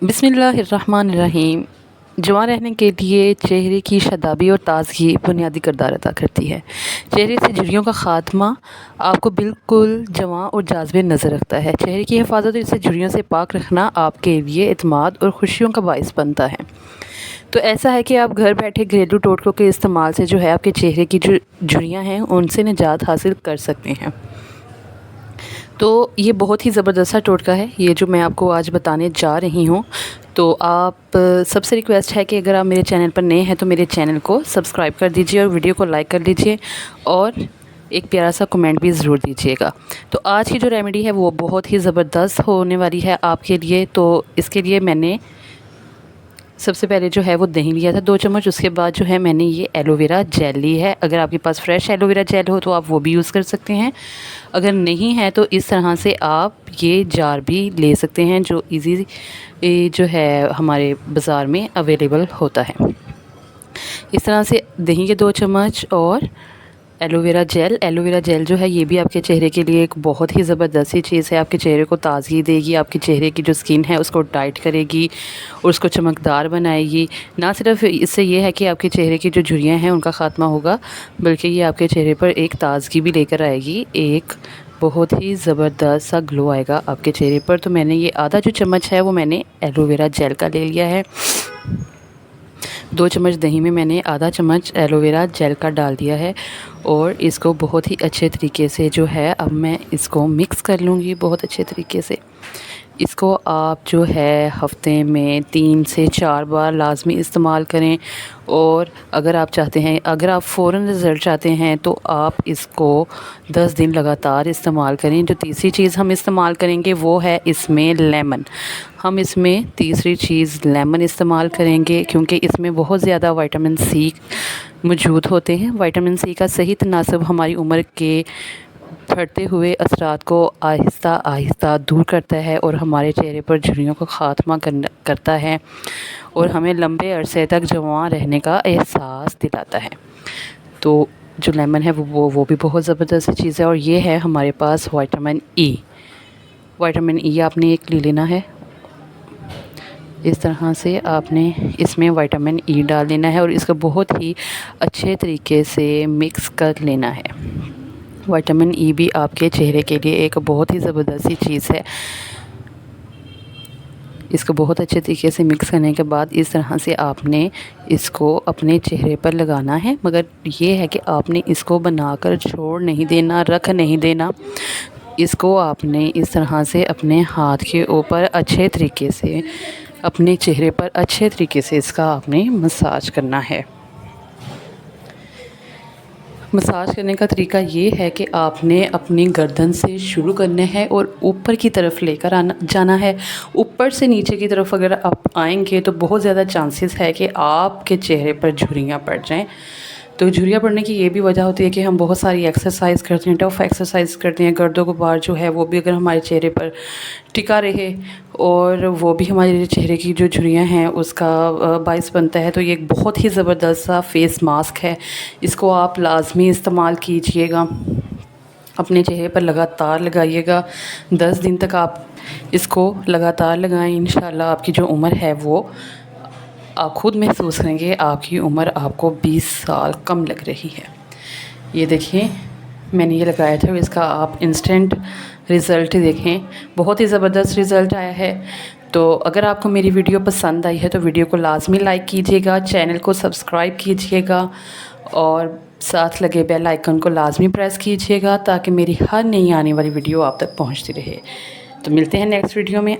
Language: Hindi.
बिस्मिल्लाहिर्रहमानिर्रहीम। जवान रहने के लिए चेहरे की शादाबी और ताज़गी बुनियादी किरदार अदा करती है। चेहरे से झुर्रियों का ख़ात्मा आपको बिल्कुल जवां और जाज़िब नज़र रखता है। चेहरे की हिफाजत और इसे झुर्रियों से पाक रखना आपके लिए एतमाद और खुशियों का बाइस बनता है। तो ऐसा है कि आप घर बैठे घरेलू टोटकों के इस्तेमाल से जो है आपके चेहरे की जो झुर्रियाँ हैं उनसे निजात हासिल कर सकते हैं। तो ये बहुत ही ज़बरदस्त सा टोटका है ये जो मैं आपको आज बताने जा रही हूँ। तो आप सबसे रिक्वेस्ट है कि अगर आप मेरे चैनल पर नए हैं तो मेरे चैनल को सब्सक्राइब कर दीजिए और वीडियो को लाइक कर लीजिए और एक प्यारा सा कमेंट भी ज़रूर दीजिएगा। तो आज की जो रेमेडी है वो बहुत ही ज़बरदस्त होने वाली है आपके लिए। तो इसके लिए मैंने सबसे पहले जो है वो दही लिया था 2 चम्मच। उसके बाद जो है मैंने ये एलोवेरा जेल ली है। अगर आपके पास फ्रेश एलोवेरा जेल हो तो आप वो भी यूज़ कर सकते हैं। अगर नहीं है तो इस तरह से आप ये जार भी ले सकते हैं जो इजी जो है हमारे बाज़ार में अवेलेबल होता है। इस तरह से दही के 2 चम्मच और एलोवेरा जेल जो है ये भी आपके चेहरे के लिए एक बहुत ही ज़बरदस्त सी चीज़ है। आपके चेहरे को ताज़गी देगी, आपके चेहरे की जो स्किन है उसको टाइट करेगी और उसको चमकदार बनाएगी। ना सिर्फ इससे ये है कि आपके चेहरे की जो झुर्रियाँ हैं उनका ख़ात्मा होगा, बल्कि ये आपके चेहरे पर एक ताज़गी भी लेकर आएगी, एक बहुत ही ज़बरदस्त सा ग्लो आएगा आपके चेहरे पर। तो मैंने ये आधा जो चम्मच है वो मैंने एलोवेरा जेल का ले लिया है। 2 चम्मच दही में मैंने आधा चम्मच एलोवेरा जेल का डाल दिया है और इसको बहुत ही अच्छे तरीके से जो है अब मैं इसको मिक्स कर लूँगी बहुत अच्छे तरीके से। इसको आप जो है हफ़्ते में 3 से 4 बार लाज़मी इस्तेमाल करें। और अगर आप चाहते हैं, अगर आप फ़ौरन रिज़ल्ट चाहते हैं तो आप इसको 10 दिन लगातार इस्तेमाल करें। जो तीसरी चीज़ हम इस्तेमाल करेंगे वो है इसमें लेमन। हम इसमें तीसरी चीज़ लेमन इस्तेमाल करेंगे क्योंकि इसमें बहुत ज़्यादा विटामिन सी मौजूद होते हैं। विटामिन सी का सही तनासब हमारी उम्र के बढ़ते हुए असरात को आहिस्ता आहिस्ता दूर करता है और हमारे चेहरे पर झुर्रियों का ख़ात्मा करता है और हमें लंबे अरसे तक जवान रहने का एहसास दिलाता है। तो जो लेमन है वो भी बहुत ज़बरदस्त चीज़ है। और ये है हमारे पास विटामिन ई आपने एक ले लेना है। इस तरह से आपने इसमें विटामिन ई डाल लेना है और इसको बहुत ही अच्छे तरीके से मिक्स कर लेना है। विटामिन ई भी आपके चेहरे के लिए एक बहुत ही ज़बरदस्त सी चीज़ है। इसको बहुत अच्छे तरीके से मिक्स करने के बाद इस तरह से आपने इसको अपने चेहरे पर लगाना है, मगर ये है कि आपने इसको बनाकर छोड़ नहीं देना, रख नहीं देना। इसको आपने इस तरह से अपने हाथ के ऊपर अच्छे तरीके से अपने चेहरे पर अच्छे तरीके से इसका आपने मसाज करना है। मसाज करने का तरीका ये है कि आपने अपनी गर्दन से शुरू करना है और ऊपर की तरफ लेकर जाना है। ऊपर से नीचे की तरफ अगर आप आएंगे तो बहुत ज़्यादा चांसेस है कि आपके चेहरे पर झुर्रियाँ पड़ जाएं। तो झुर्रियाँ पड़ने की ये भी वजह होती है कि हम बहुत सारी एक्सरसाइज करते हैं, टफ एक्सरसाइज करते हैं। गर्दों गुबार जो है वो भी अगर हमारे चेहरे पर टिका रहे और वो भी हमारे चेहरे की जो झुर्रियाँ हैं उसका बाइस बनता है। तो ये एक बहुत ही ज़बरदस्त सा फेस मास्क है, इसको आप लाजमी इस्तेमाल कीजिएगा, अपने चेहरे पर लगातार लगाइएगा। 10 दिन तक आप इसको लगातार लगाएं। इंशाल्लाह आपकी जो उम्र है वो आप खुद महसूस करेंगे आपकी उम्र आपको 20 साल कम लग रही है। ये देखिए मैंने ये लगाया था, इसका आप इंस्टेंट रिज़ल्ट देखें, बहुत ही ज़बरदस्त रिज़ल्ट आया है। तो अगर आपको मेरी वीडियो पसंद आई है तो वीडियो को लाजमी लाइक कीजिएगा, चैनल को सब्सक्राइब कीजिएगा और साथ लगे बेल आइकन को लाजमी प्रेस कीजिएगा ताकि मेरी हर नई आने वाली वीडियो आप तक पहुंचती रहे। तो मिलते हैं नेक्स्ट वीडियो में।